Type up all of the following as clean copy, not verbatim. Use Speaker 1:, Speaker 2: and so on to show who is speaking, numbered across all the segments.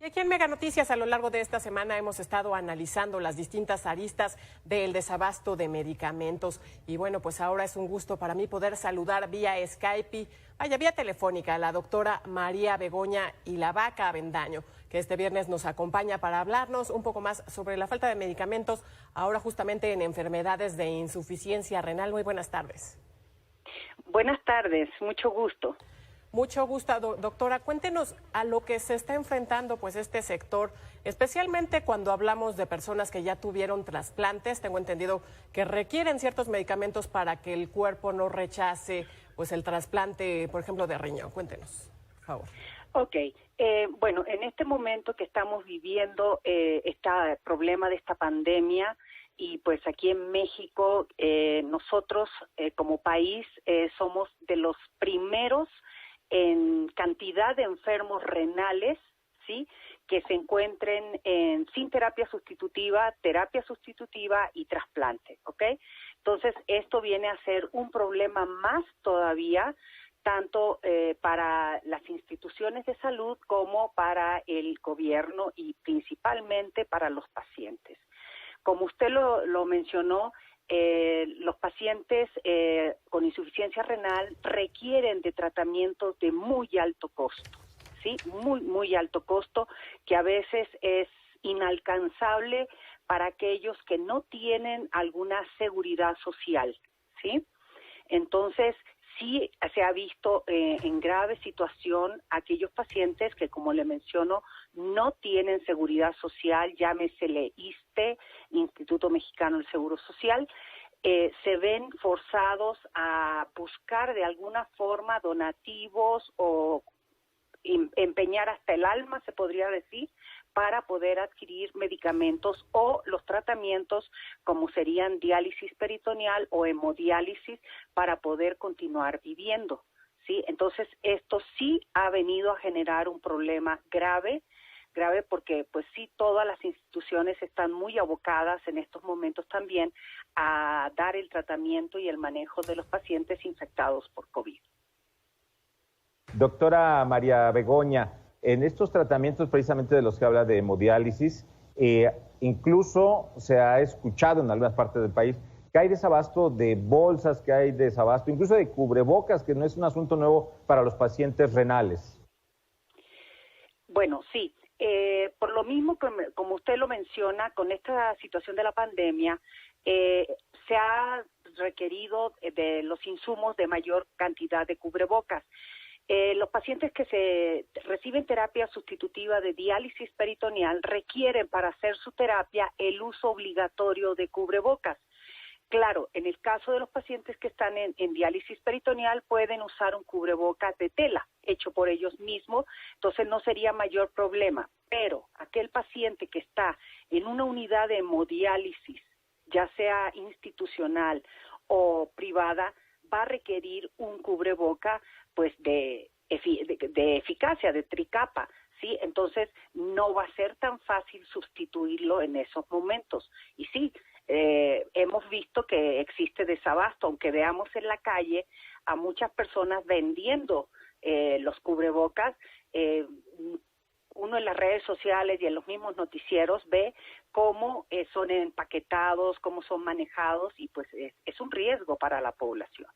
Speaker 1: Aquí en Mega Noticias, a lo largo de esta semana hemos estado analizando las distintas aristas del desabasto de medicamentos. Y bueno, pues ahora es un gusto para mí poder saludar vía Skype, vía telefónica, a la doctora María Begoña Ilavaca Avendaño, que este viernes nos acompaña para hablarnos un poco más sobre la falta de medicamentos, ahora justamente en enfermedades de insuficiencia renal. Muy buenas tardes.
Speaker 2: Buenas tardes, mucho gusto.
Speaker 1: Mucho gusto, doctora. Cuéntenos a lo que se está enfrentando pues este sector, especialmente cuando hablamos de personas que ya tuvieron trasplantes. Tengo entendido que requieren ciertos medicamentos para que el cuerpo no rechace pues el trasplante, por ejemplo, de riñón. Cuéntenos, por favor.
Speaker 2: Ok, bueno, en este momento que estamos viviendo este problema de esta pandemia, y pues aquí en México nosotros como país somos de los primeros en cantidad de enfermos renales, ¿sí?, que se encuentren sin terapia sustitutiva y trasplante, ¿ok? Entonces, esto viene a ser un problema más todavía, tanto para las instituciones de salud como para el gobierno y principalmente para los pacientes. Como usted lo mencionó, los pacientes con insuficiencia renal requieren de tratamientos de muy alto costo, ¿sí? Muy alto costo, que a veces es inalcanzable para aquellos que no tienen alguna seguridad social, ¿sí? Entonces, sí se ha visto en grave situación aquellos pacientes que, como le menciono, no tienen seguridad social, llámesele ISSSTE, Instituto Mexicano del Seguro Social, se ven forzados a buscar de alguna forma donativos o empeñar hasta el alma, se podría decir, para poder adquirir medicamentos o los tratamientos como serían diálisis peritoneal o hemodiálisis para poder continuar viviendo, ¿sí? Entonces, esto sí ha venido a generar un problema grave porque pues sí, todas las instituciones están muy abocadas en estos momentos también a dar el tratamiento y el manejo de los pacientes infectados por COVID.
Speaker 3: Doctora María Begoña, en estos tratamientos precisamente de los que habla de hemodiálisis, incluso se ha escuchado en algunas partes del país que hay desabasto de bolsas, que hay desabasto incluso de cubrebocas, que no es un asunto nuevo para los pacientes renales.
Speaker 2: Bueno, sí. Por lo mismo, como usted lo menciona, con esta situación de la pandemia, se ha requerido de los insumos de mayor cantidad de cubrebocas. Los pacientes que se reciben terapia sustitutiva de diálisis peritoneal requieren para hacer su terapia el uso obligatorio de cubrebocas. Claro, en el caso de los pacientes que están en diálisis peritoneal pueden usar un cubrebocas de tela hecho por ellos mismos, entonces no sería mayor problema. Pero aquel paciente que está en una unidad de hemodiálisis, ya sea institucional o privada, va a requerir un cubreboca pues de eficacia, de tricapa, ¿sí? Entonces no va a ser tan fácil sustituirlo en esos momentos. Y sí, hemos visto que existe desabasto, aunque veamos en la calle a muchas personas vendiendo los cubrebocas. Uno en las redes sociales y en los mismos noticieros ve cómo son empaquetados, cómo son manejados, y pues es un riesgo para la población.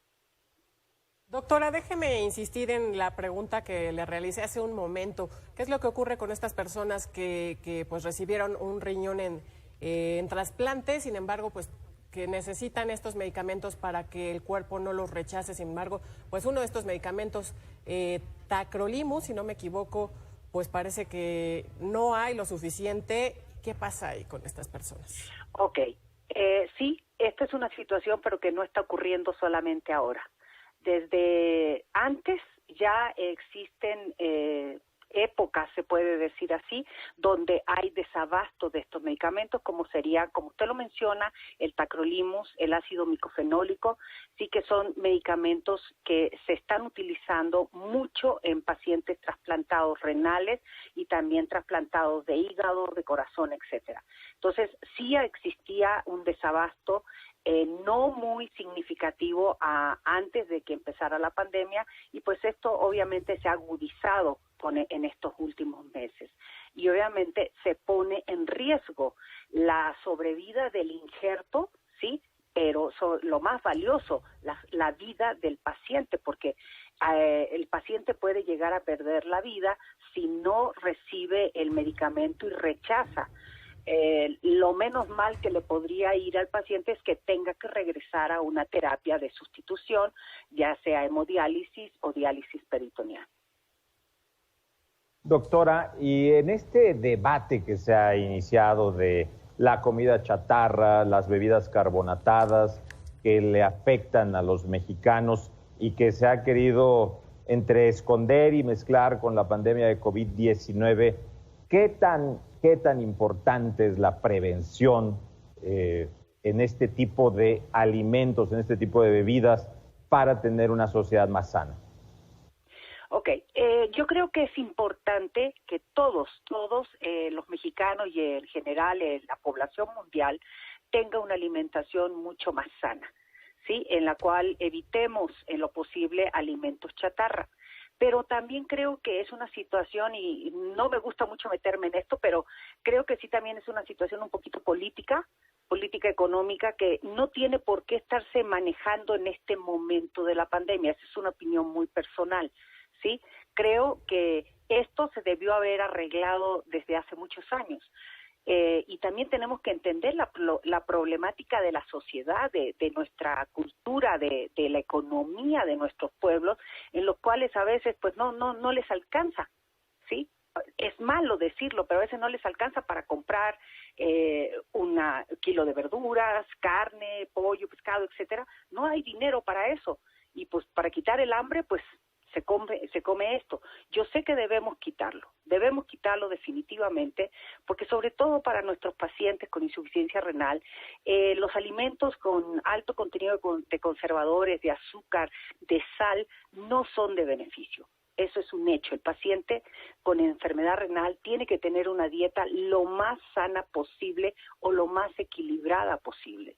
Speaker 1: Doctora, déjeme insistir en la pregunta que le realicé hace un momento. ¿Qué es lo que ocurre con estas personas que pues recibieron un riñón en trasplante, sin embargo, pues que necesitan estos medicamentos para que el cuerpo no los rechace? Sin embargo, pues uno de estos medicamentos, tacrolimus, si no me equivoco, pues parece que no hay lo suficiente. ¿Qué pasa ahí con estas personas?
Speaker 2: Ok, sí, esta es una situación, pero que no está ocurriendo solamente ahora. Desde antes ya existen épocas, se puede decir así, donde hay desabasto de estos medicamentos, como sería, como usted lo menciona, el tacrolimus, el ácido micofenólico, sí que son medicamentos que se están utilizando mucho en pacientes trasplantados renales y también trasplantados de hígado, de corazón, etcétera. Entonces, sí existía un desabasto no muy significativo antes de que empezara la pandemia, y pues esto obviamente se ha agudizado en estos últimos meses. y obviamente se pone en riesgo la sobrevida del injerto, ¿sí? Pero lo más valioso, la vida del paciente, porque el paciente puede llegar a perder la vida si no recibe el medicamento y rechaza. Lo menos mal que le podría ir al paciente es que tenga que regresar a una terapia de sustitución, ya sea hemodiálisis o diálisis peritoneal.
Speaker 3: Doctora, y en este debate que se ha iniciado de la comida chatarra, las bebidas carbonatadas que le afectan a los mexicanos y que se ha querido entre esconder y mezclar con la pandemia de COVID-19, ¿qué tan importante es la prevención en este tipo de alimentos, en este tipo de bebidas para tener una sociedad más sana?
Speaker 2: Yo creo que es importante que todos los mexicanos y en general la población mundial tenga una alimentación mucho más sana, ¿sí? En la cual evitemos en lo posible alimentos chatarra. Pero también creo que es una situación, y no me gusta mucho meterme en esto, pero creo que sí también es una situación un poquito política económica, que no tiene por qué estarse manejando en este momento de la pandemia. Esa es una opinión muy personal, ¿sí? Creo que esto se debió haber arreglado desde hace muchos años. Y también tenemos que entender la problemática de la sociedad, de nuestra cultura, de la economía de nuestros pueblos, en los cuales a veces pues no les alcanza, ¿sí? Es malo decirlo, pero a veces no les alcanza para comprar un kilo de verduras, carne, pollo, pescado, etcétera. No hay dinero para eso. Y pues para quitar el hambre, pues se come esto. Yo sé que debemos quitarlo definitivamente, porque sobre todo para nuestros pacientes con insuficiencia renal, los alimentos con alto contenido de conservadores, de azúcar, de sal, no son de beneficio. Eso es un hecho. El paciente con enfermedad renal tiene que tener una dieta lo más sana posible o lo más equilibrada posible.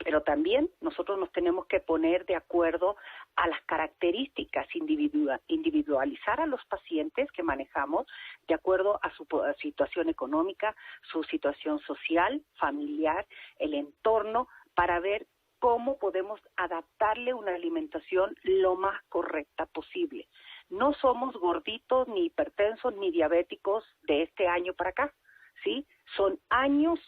Speaker 2: Pero también nosotros nos tenemos que poner de acuerdo a las características, individualizar a los pacientes que manejamos de acuerdo a su situación económica, su situación social, familiar, el entorno, para ver cómo podemos adaptarle una alimentación lo más correcta posible. No somos gorditos, ni hipertensos, ni diabéticos de este año para acá, ¿sí? Son años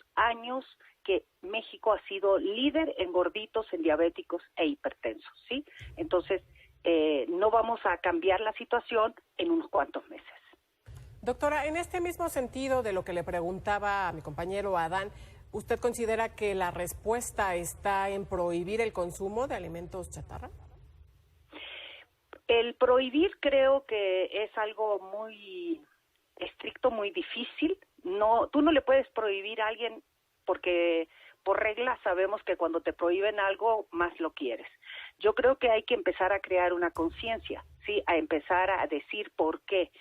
Speaker 2: que México ha sido líder en gorditos, en diabéticos e hipertensos, ¿sí? Entonces, no vamos a cambiar la situación en unos cuantos meses.
Speaker 1: Doctora, en este mismo sentido de lo que le preguntaba a mi compañero Adán, ¿usted considera que la respuesta está en prohibir el consumo de alimentos chatarra?
Speaker 2: El prohibir creo que es algo muy estricto, muy difícil. No, tú no le puedes prohibir a alguien porque por regla sabemos que cuando te prohíben algo, más lo quieres. Yo creo que hay que empezar a crear una conciencia, ¿sí? A empezar a decir por qué.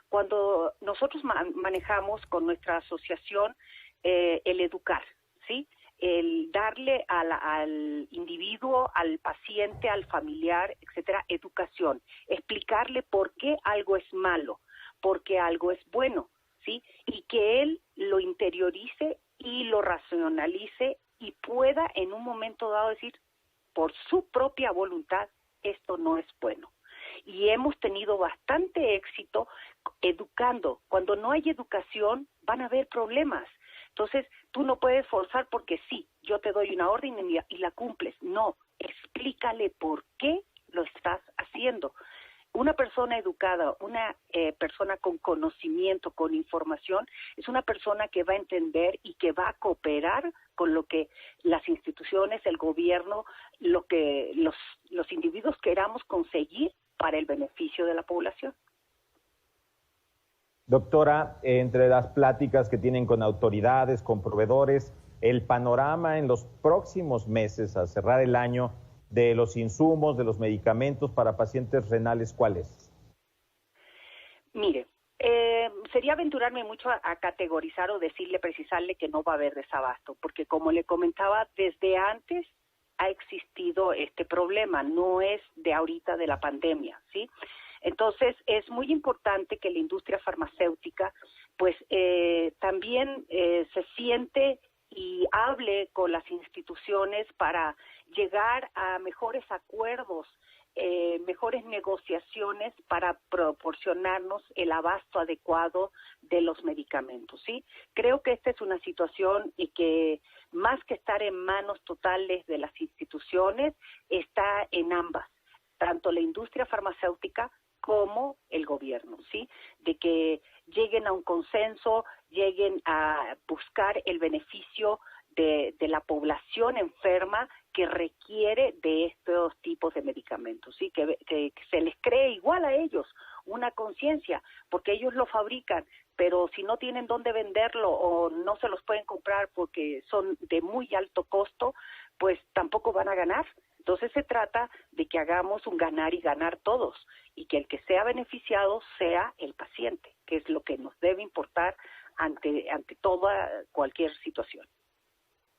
Speaker 2: Cuando nosotros manejamos con nuestra asociación el educar, ¿sí? El darle al individuo, al paciente, al familiar, etcétera, educación, explicarle por qué algo es malo, por qué algo es bueno, ¿sí? Y que él lo interiorice y lo racionalice y pueda en un momento dado decir por su propia voluntad, esto no es bueno. Y hemos tenido bastante éxito educando. Cuando no hay educación van a haber problemas. Entonces, tú no puedes forzar porque sí, yo te doy una orden y la cumples. No, explícale por qué lo estás haciendo. Una persona educada, una persona con conocimiento, con información, es una persona que va a entender y que va a cooperar con lo que las instituciones, el gobierno, lo que los individuos queramos conseguir para el beneficio de la población.
Speaker 3: Doctora, entre las pláticas que tienen con autoridades, con proveedores, el panorama en los próximos meses, a cerrar el año, de los insumos, de los medicamentos para pacientes renales, ¿cuál es?
Speaker 2: Mire, sería aventurarme mucho a categorizar o precisarle que no va a haber desabasto, porque como le comentaba, desde antes ha existido este problema, no es de ahorita de la pandemia, ¿sí? Entonces, es muy importante que la industria farmacéutica pues también se siente y hable con las instituciones para llegar a mejores acuerdos, mejores negociaciones para proporcionarnos el abasto adecuado de los medicamentos, ¿sí? Creo que esta es una situación y que más que estar en manos totales de las instituciones, está en ambas, tanto la industria farmacéutica como el gobierno, ¿sí? De que lleguen a un consenso, lleguen a buscar el beneficio de la población enferma que requiere de estos tipos de medicamentos, ¿sí? Que se les cree igual a ellos una conciencia, porque ellos lo fabrican, pero si no tienen dónde venderlo o no se los pueden comprar porque son de muy alto costo, pues tampoco van a ganar. Entonces se trata de que hagamos un ganar y ganar todos, y que el que sea beneficiado sea el paciente, que es lo que nos debe importar ante toda cualquier situación.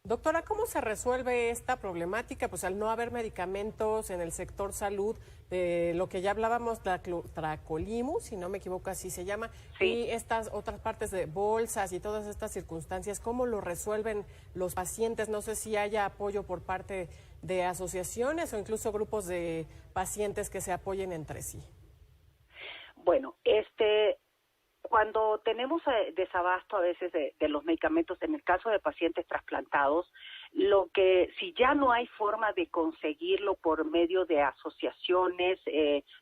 Speaker 1: Doctora, ¿cómo se resuelve esta problemática? Pues al no haber medicamentos en el sector salud, de lo que ya hablábamos, Tracolimus, si no me equivoco así se llama,
Speaker 2: sí.
Speaker 1: Y estas otras partes de bolsas y todas estas circunstancias, ¿cómo lo resuelven los pacientes? No sé si haya apoyo por parte de asociaciones o incluso grupos de pacientes que se apoyen entre sí.
Speaker 2: Bueno, cuando tenemos desabasto a veces de los medicamentos, en el caso de pacientes trasplantados, si ya no hay forma de conseguirlo por medio de asociaciones,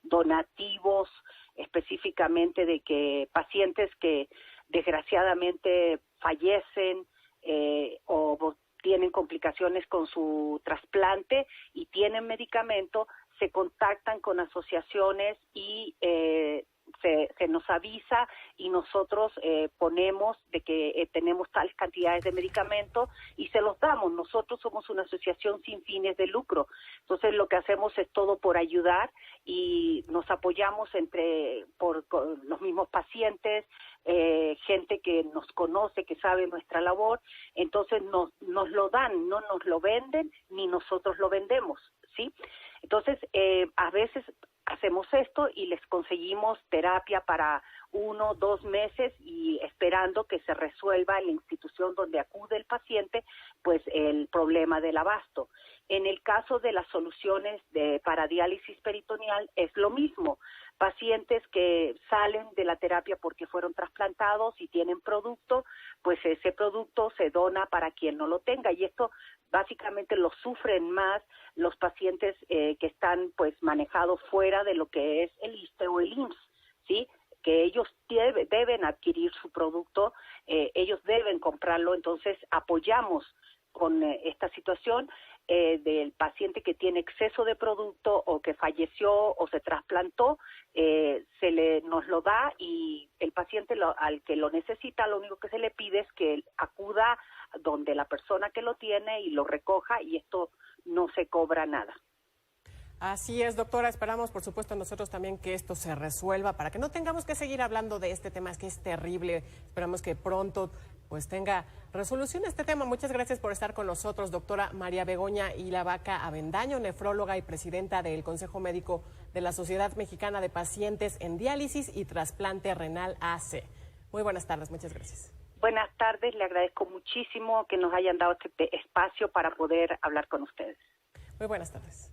Speaker 2: donativos, específicamente de que pacientes que desgraciadamente fallecen o tienen complicaciones con su trasplante y tienen medicamento, se contactan con asociaciones y se nos avisa y nosotros ponemos de que tenemos tales cantidades de medicamentos y se los damos. Nosotros somos una asociación sin fines de lucro, entonces lo que hacemos es todo por ayudar y nos apoyamos con los mismos pacientes, gente que nos conoce, que sabe nuestra labor, entonces nos lo dan, no nos lo venden ni nosotros lo vendemos, ¿sí? Entonces, a veces hacemos esto y les conseguimos terapia para 1 o 2 meses y esperando que se resuelva en la institución donde acude el paciente, pues el problema del abasto. En el caso de las soluciones para diálisis peritoneal es lo mismo. Pacientes que salen de la terapia porque fueron trasplantados y tienen producto, pues ese producto se dona para quien no lo tenga y esto básicamente lo sufren más los pacientes que están pues manejados fuera de lo que es el ISSSTE o el IMSS, ¿sí? Que ellos deben adquirir su producto, ellos deben comprarlo, entonces apoyamos con esta situación del paciente que tiene exceso de producto o que falleció o se trasplantó, nos lo da y el paciente al que lo necesita, lo único que se le pide es que acuda donde la persona que lo tiene y lo recoja y esto no se cobra nada.
Speaker 1: Así es, doctora. Esperamos, por supuesto, nosotros también que esto se resuelva para que no tengamos que seguir hablando de este tema, es que es terrible. Esperamos que pronto pues tenga resolución este tema. Muchas gracias por estar con nosotros, doctora María Begoña Ilavaca Avendaño, nefróloga y presidenta del Consejo Médico de la Sociedad Mexicana de Pacientes en Diálisis y Trasplante Renal AC. Muy buenas tardes, muchas gracias.
Speaker 2: Buenas tardes, le agradezco muchísimo que nos hayan dado este espacio para poder hablar con ustedes.
Speaker 1: Muy buenas tardes.